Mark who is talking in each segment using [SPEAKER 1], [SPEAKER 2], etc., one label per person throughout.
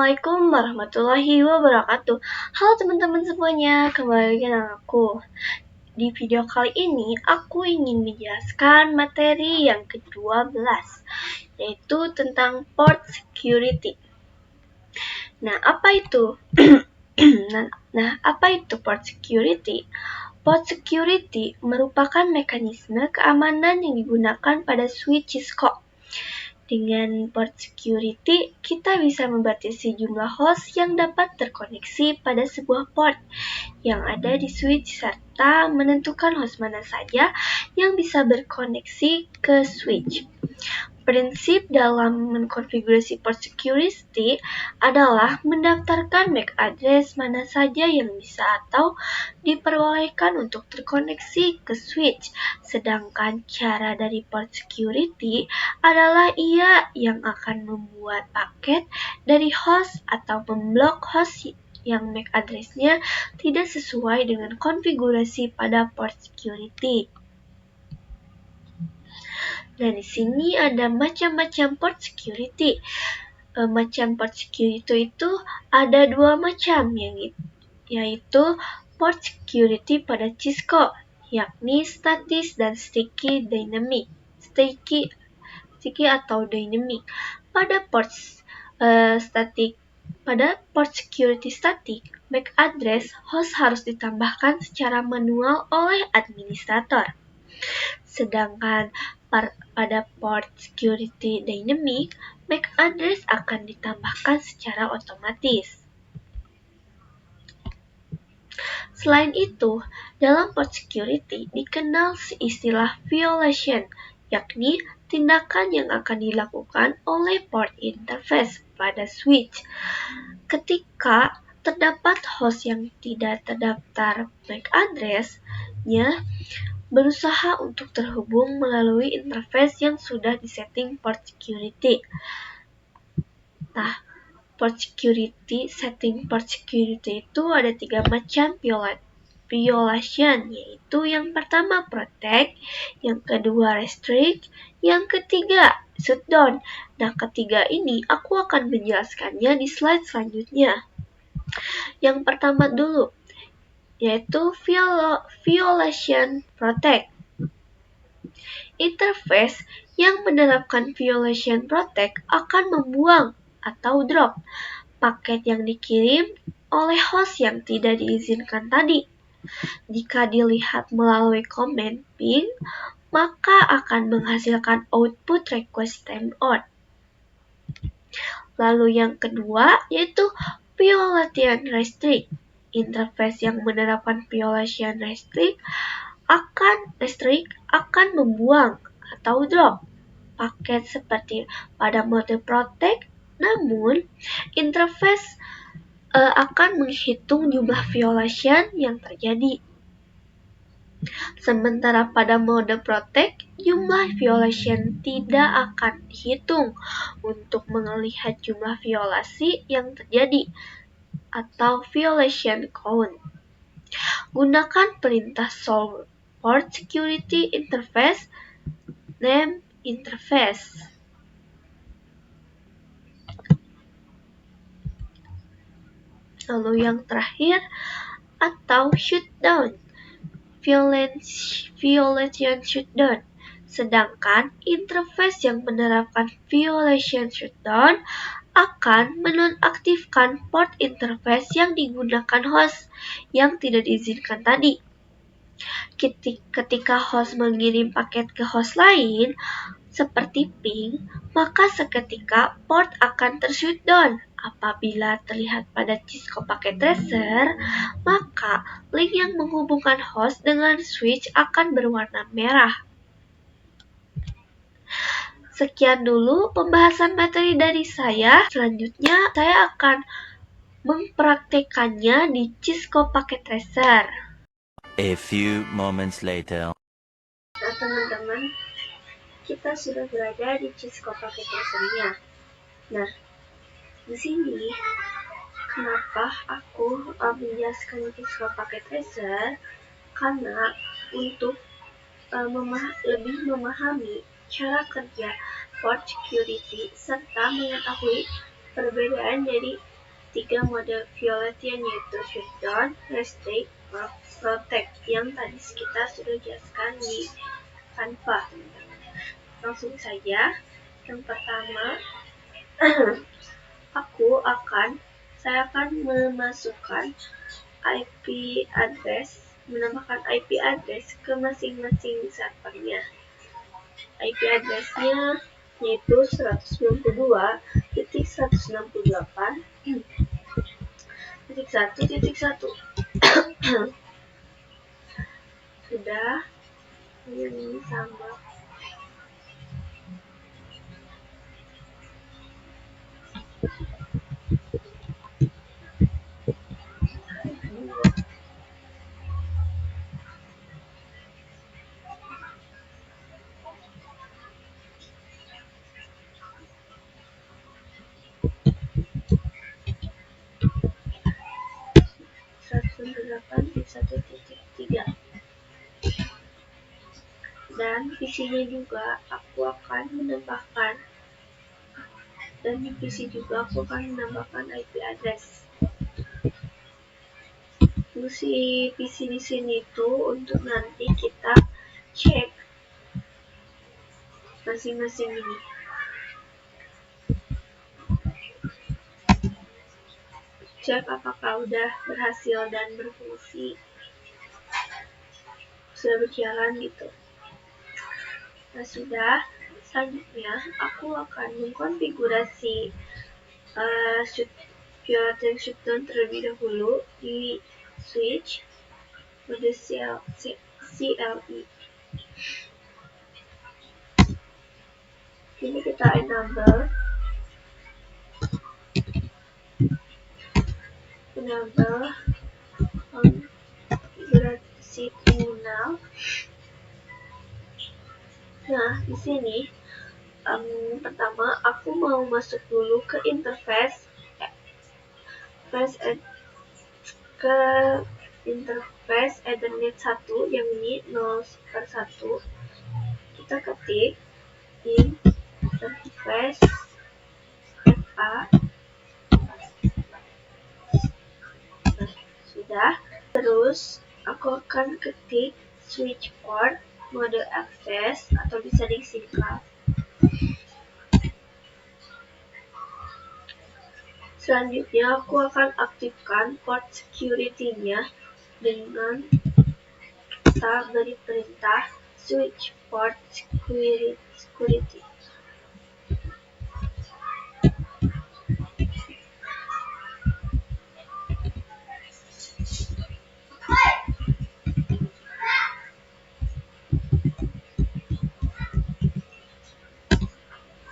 [SPEAKER 1] Assalamualaikum warahmatullahi wabarakatuh. Halo teman-teman semuanya, kembali lagi dengan aku. Di video kali ini, aku ingin menjelaskan materi yang ke-12, yaitu tentang port security. Nah, apa itu? Apa itu port security? Port security merupakan mekanisme keamanan yang digunakan pada switch Cisco. Dengan port security, kita bisa membatasi jumlah host yang dapat terkoneksi pada sebuah port yang ada di switch serta menentukan host mana saja yang bisa berkoneksi ke switch. Prinsip dalam mengkonfigurasi port security adalah mendaftarkan MAC address mana saja yang bisa atau diperbolehkan untuk terkoneksi ke switch. Sedangkan cara dari port security adalah ia yang akan membuat paket dari host atau memblok host yang MAC address-nya tidak sesuai dengan konfigurasi pada port security. Nah, di sini ada macam-macam port security. Macam port security itu ada dua macam, yaitu port security pada Cisco, yakni statis dan sticky dynamic. Sticky atau dynamic. Pada port security static, MAC address host harus ditambahkan secara manual oleh administrator. Sedangkan pada port security dynamic, MAC address akan ditambahkan secara otomatis. Selain itu, dalam port security dikenal istilah violation, yakni tindakan yang akan dilakukan oleh port interface pada switch. Ketika terdapat host yang tidak terdaftar MAC address-nya, berusaha untuk terhubung melalui interface yang sudah disetting port security. Nah, setting port security itu ada 3 macam violation, yaitu yang pertama protect, yang kedua restrict, yang ketiga shutdown. Nah, ketiga ini aku akan menjelaskannya di slide selanjutnya. Yang pertama dulu, yaitu violation protect. Interface yang menerapkan violation protect akan membuang atau drop paket yang dikirim oleh host yang tidak diizinkan tadi. Jika dilihat melalui command ping, maka akan menghasilkan output request timeout. Lalu yang kedua yaitu violation restrict. Interface yang menerapkan violation restrict akan membuang atau drop paket seperti pada mode protect, namun interface akan menghitung jumlah violation yang terjadi. Sementara pada mode protect, jumlah violation tidak akan dihitung untuk melihat jumlah violasi yang terjadi atau violation count. Gunakan perintah solve port security interface name interface. Lalu yang terakhir atau shutdown, violation shutdown. Sedangkan interface yang menerapkan violation shutdown akan menonaktifkan port interface yang digunakan host yang tidak diizinkan tadi. Ketika host mengirim paket ke host lain, seperti ping, maka seketika port akan tershutdown. Apabila terlihat pada Cisco Packet Tracer, maka link yang menghubungkan host dengan switch akan berwarna merah. Sekian dulu pembahasan materi dari saya. Selanjutnya saya akan mempraktekannya di Cisco Packet Tracer.
[SPEAKER 2] A few moments later.
[SPEAKER 1] Nah, teman-teman, kita sudah berada di Cisco Packet Tracer-nya. Nah, di sini kenapa aku menjelaskan Cisco Packet Tracer? Karena untuk lebih memahami cara kerja port security serta mengetahui perbedaan dari tiga mode violet yaitu shutdown, restrict, protect yang tadi kita sudah jelaskan di Canva. Langsung saja, yang pertama saya akan memasukkan menambahkan IP address ke masing-masing servernya. IP address-nya yaitu 192.168.1.1. Sudah, ini sama. Dan di sini juga aku akan menambahkan IP address. Fungsi PC di sini itu untuk nanti kita cek masing-masing ini. Cek apakah udah berhasil dan berfungsi, sudah berjalan gitu. Nah, sudah. Selanjutnya aku akan mengkonfigurasi violet yang shutdown terlebih dahulu di switch mode CLE. Ini kita enable konfigurasi terminal. Nah, di sini pertama aku mau masuk dulu ke interface Ethernet 1 yang ini 0/1. Kita ketik interface FA. Nah, sudah. Terus aku akan ketik switch port mode access atau bisa disingkat. Selanjutnya aku akan aktifkan port security-nya dengan kita beri perintah switch port security.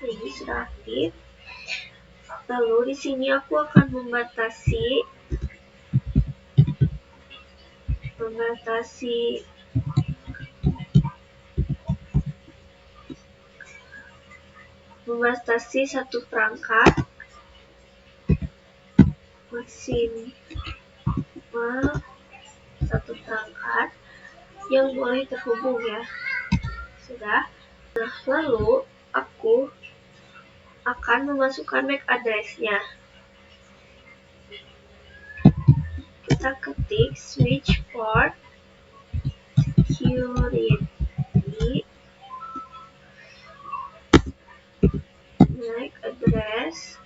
[SPEAKER 1] Ini sudah aktif. Lalu di sini aku akan membatasi satu perangkat maksimal satu perangkat yang boleh terhubung ya. Sudah. Nah, lalu aku akan memasukkan MAC address-nya. Kita ketik switch port security MAC address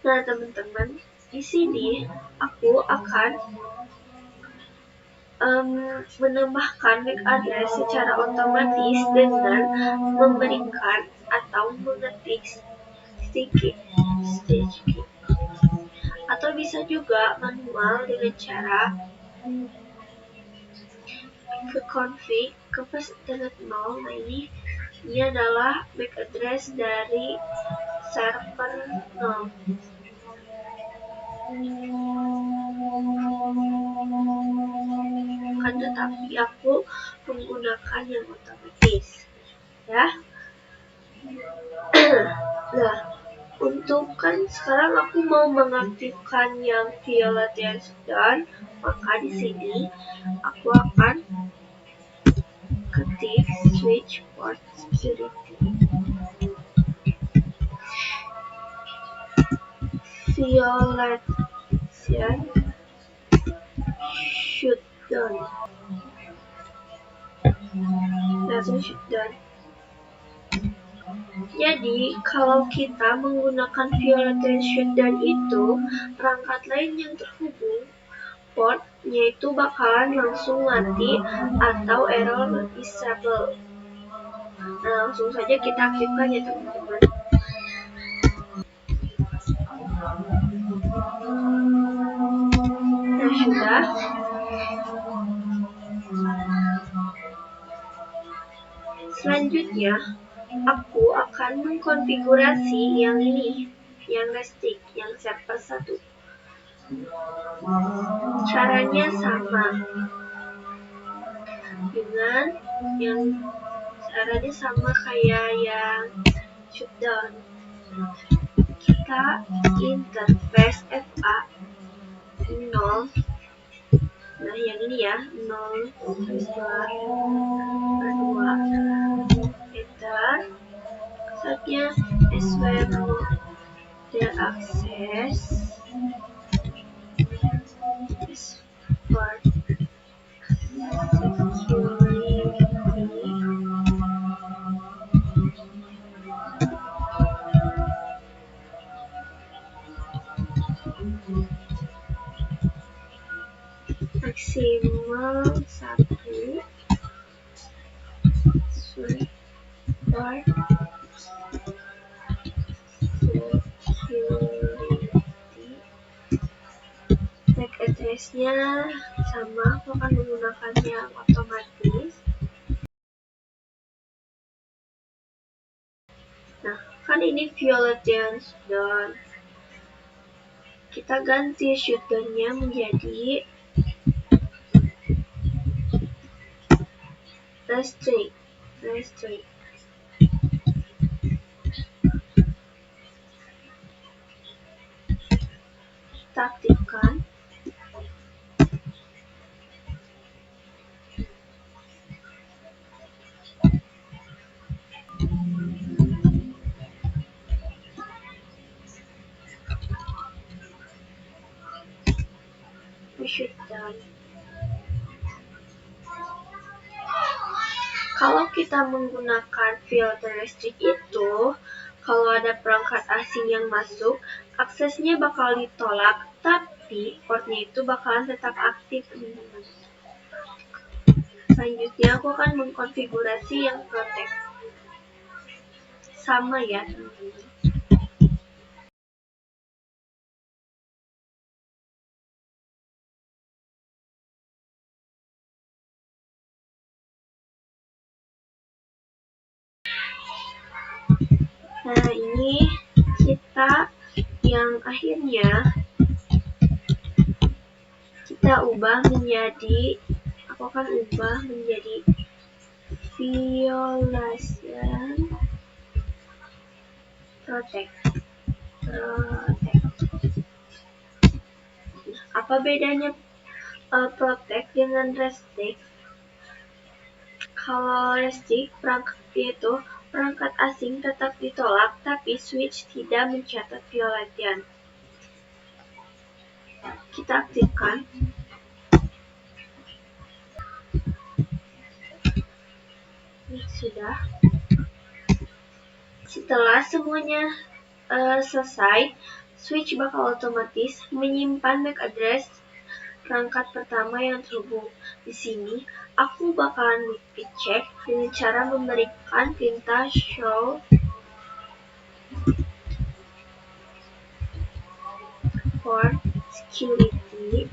[SPEAKER 1] Nah, teman-teman, di sini aku akan menambahkan MAC address secara otomatis dengan memberikan atau mengetik stage key. Atau bisa juga manual dengan cara ke config ke first internet 0. Nah, ini adalah MAC address dari server 0. Tetapi aku menggunakan yang otomatis ya. Nah, untuk sekarang aku mau mengaktifkan yang violet yang shutdown, maka di sini aku akan ketik switch port security. violation should done. Langsung should done. Jadi, kalau kita menggunakan violation should done itu, perangkat lain yang terhubung portnya itu bakalan langsung mati atau error disable. Nah, langsung saja kita aktifkan ya teman-teman. Nah, sudah. Selanjutnya, aku akan mengkonfigurasi yang ini, yang restrict, yang server 1. Caranya sama dengan caranya sama kayak yang shutdown. Kita interface FA 0. Nah, yang ini ya, 0 2 enter. Saatnya swap the access for maksimal 1 for security. MAC address-nya sama, aku akan menggunakan yang otomatis. Nah, kan ini violation shutdown. Kita ganti shutdown-nya menjadi restrict. Kita aktifkan. Shutdown. Kalau kita menggunakan filter restrict itu, kalau ada perangkat asing yang masuk, aksesnya bakal ditolak, tapi portnya itu bakalan tetap aktif, teman-teman. Selanjutnya aku akan mengkonfigurasi yang protect. Sama ya, teman-teman. Nah, ini kita yang akhirnya kita ubah menjadi, aku akan ubah menjadi violation protect. Apa bedanya protect dengan restrict? Kalau restrict, perangkat asing tetap ditolak, tapi switch tidak mencatat violation. Kita aktifkan. Sudah. Setelah semuanya selesai, switch bakal otomatis menyimpan MAC address perangkat pertama yang terhubung. Di sini, aku bakalan cek dengan cara memberikan perintah show for security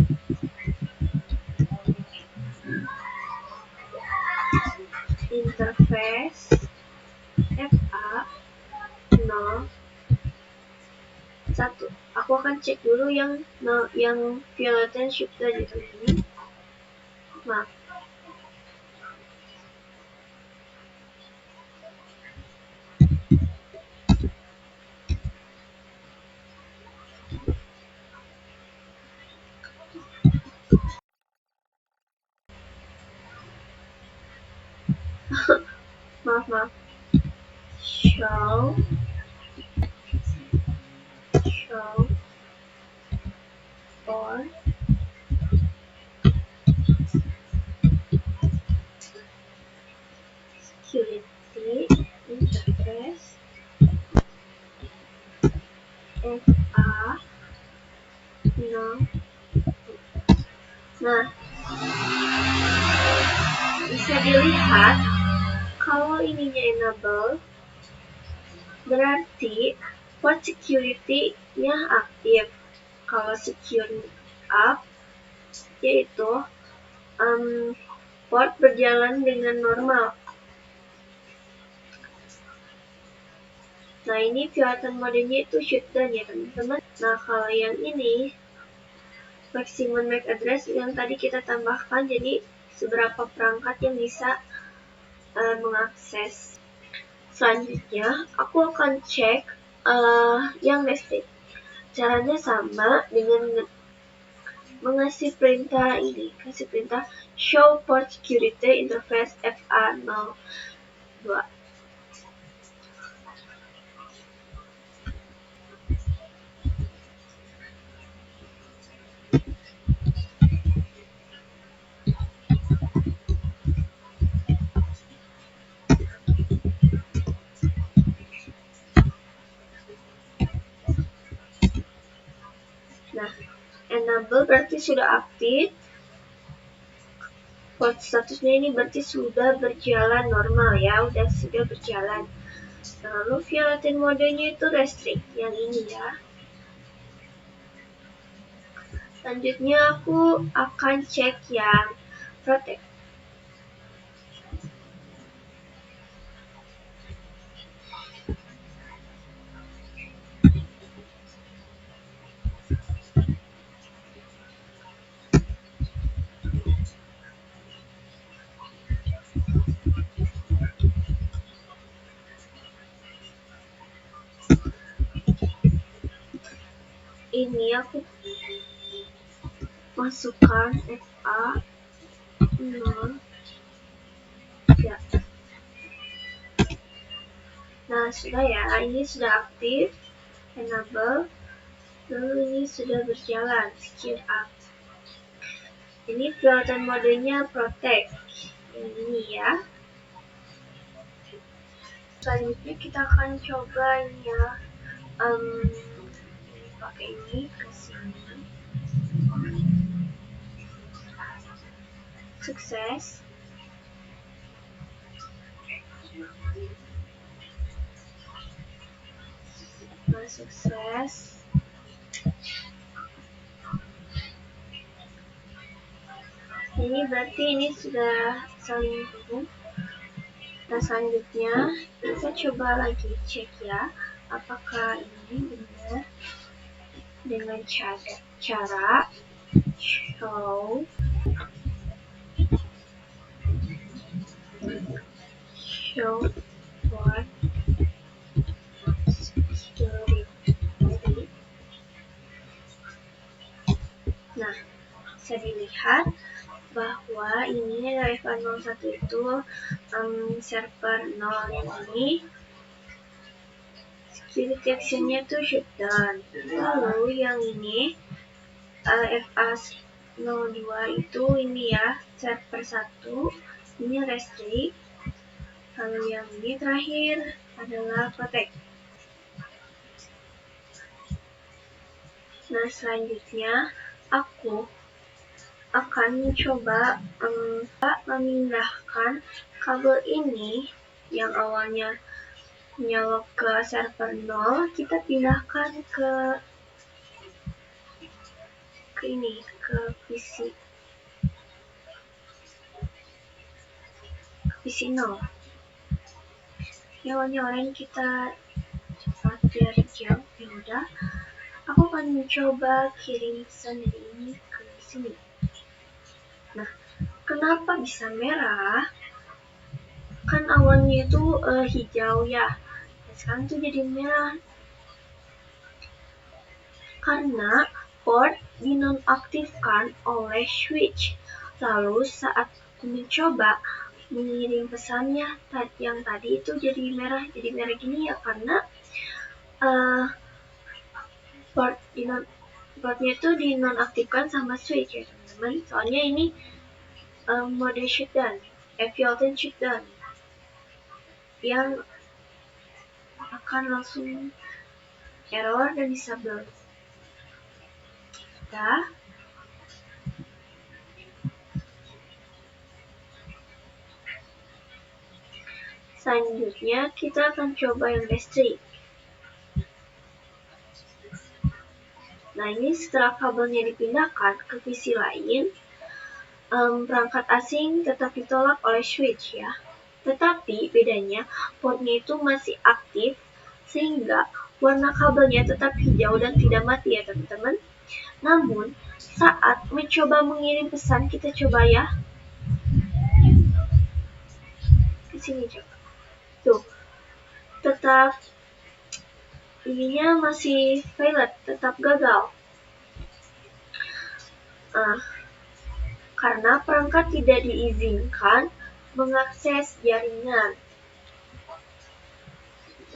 [SPEAKER 1] interface FA 0 1. Aku akan cek dulu yang violation shutdown itu ini. Maaf. maaf. Show port security interface FA 0. Nah, bisa dilihat kalau ininya enable, berarti port security-nya aktif. Kalau secure up, yaitu port berjalan dengan normal. Nah, ini Violation modenya itu shutdown ya teman-teman. Nah, kalau yang ini maximum MAC address yang tadi kita tambahkan, jadi seberapa perangkat yang bisa mengakses. Selanjutnya, aku akan cek yang restrict. Caranya sama dengan mengasih perintah ini, kasih perintah show port security interface FA02. Nah, enable berarti sudah aktif. Port statusnya ini berarti sudah berjalan normal ya, sudah berjalan. Lalu Violation modenya itu restrict, yang ini ya. Selanjutnya aku akan cek yang protect. Ini aku masukkan FA 0 ya. Nah, sudah ya, ini sudah aktif, enable, lalu ini sudah berjalan, secure up. Ini Violation modenya protect, yang ini ya. Selanjutnya kita akan coba ini ya, pakai ini ke sini. Sukses. Nah, sukses. Ini berarti ini sudah saling hubung. Nah, selanjutnya kita coba lagi cek ya, apakah ini benar dengan cara show port security. Nah, bisa dilihat bahwa ini dari FA01 itu server 0 yang ini security actionnya tuh shutdown. Lalu yang ini FA02 itu ini ya, server 1 ini restrict. Lalu yang ini terakhir adalah protect. Nah, selanjutnya aku akan mencoba memindahkan kabel ini yang awalnya nyolok ke server 0, kita pindahkan ke ini, ke PC 0. Yang awalnya orang kita cepat biar jauh, ya udah. Aku akan mencoba kirim pesan dari ini ke sini. Nah, kenapa bisa merah? Kan awalnya itu hijau ya, sekarang tuh jadi merah karena port dinonaktifkan oleh switch. Lalu saat mencoba mengirim pesannya yang tadi itu jadi merah gini ya, karena port Portnya itu dinonaktifkan sama switch ya teman-teman. Soalnya ini mode shutdown, FVLTN shutdown, yang akan langsung error dan disable. Nah, selanjutnya kita akan coba yang listrik. Nah, ini setelah kabelnya dipindahkan ke PC lain, perangkat asing tetap ditolak oleh switch ya. Tetapi bedanya portnya itu masih aktif sehingga warna kabelnya tetap hijau dan tidak mati ya teman-teman. Namun saat mencoba mengirim pesan, kita coba ya. Ke sini coba. Tuh. Tetap ininya masih failed, tetap gagal. Karena perangkat tidak diizinkan mengakses jaringan.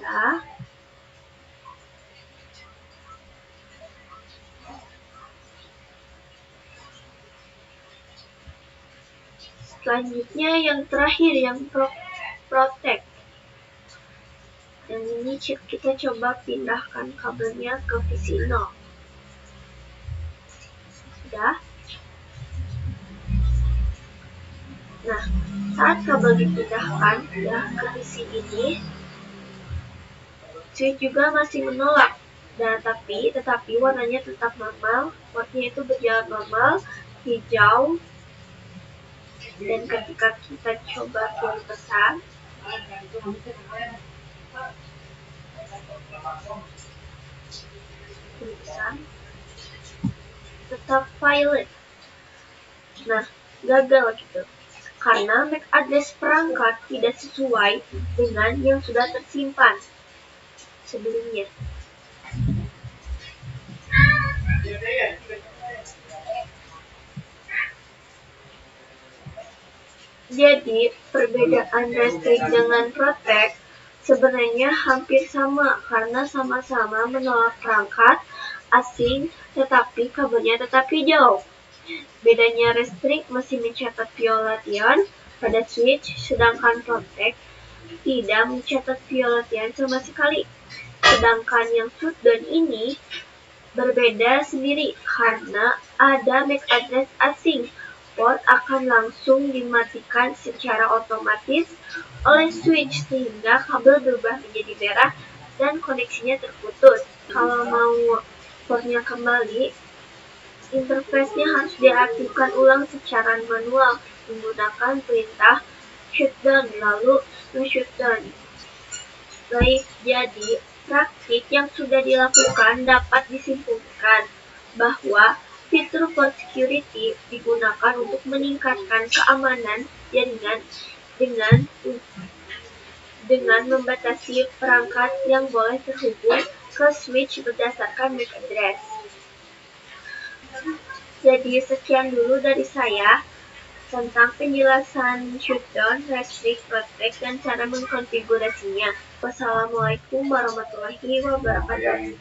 [SPEAKER 1] Ya. Selanjutnya yang terakhir, yang protect. Dan ini kita coba pindahkan kabelnya ke PC 0. Sudah. Nah, saat kabel dipindahkan ya ke PC ini, switch juga masih menolak. Dan tetapi warnanya tetap normal, portnya itu berjalan normal, hijau. Dan ketika kita coba kirim pesan, tetap failed. Nah, gagal gitu. Karena MAC address perangkat tidak sesuai dengan yang sudah tersimpan sebelumnya. Jadi, perbedaan restrict dengan protect sebenarnya hampir sama karena sama-sama menolak perangkat asing tetapi kabelnya tetap hijau. Bedanya restrict masih mencatat violation pada switch, sedangkan protect tidak mencatat violation sama sekali. Sedangkan yang shutdown ini berbeda sendiri karena ada MAC address asing. Port akan langsung dimatikan secara otomatis oleh switch sehingga kabel berubah menjadi merah dan koneksinya terputus. Kalau mau portnya kembali, interface-nya harus diaktifkan ulang secara manual menggunakan perintah shutdown lalu shutdown. Baik, jadi praktik yang sudah dilakukan dapat disimpulkan bahwa fitur port security digunakan untuk meningkatkan keamanan jaringan dengan membatasi perangkat yang boleh terhubung ke switch berdasarkan MAC address. Jadi sekian dulu dari saya tentang penjelasan shutdown, restrict, protect, dan cara mengkonfigurasinya. Wassalamualaikum warahmatullahi wabarakatuh.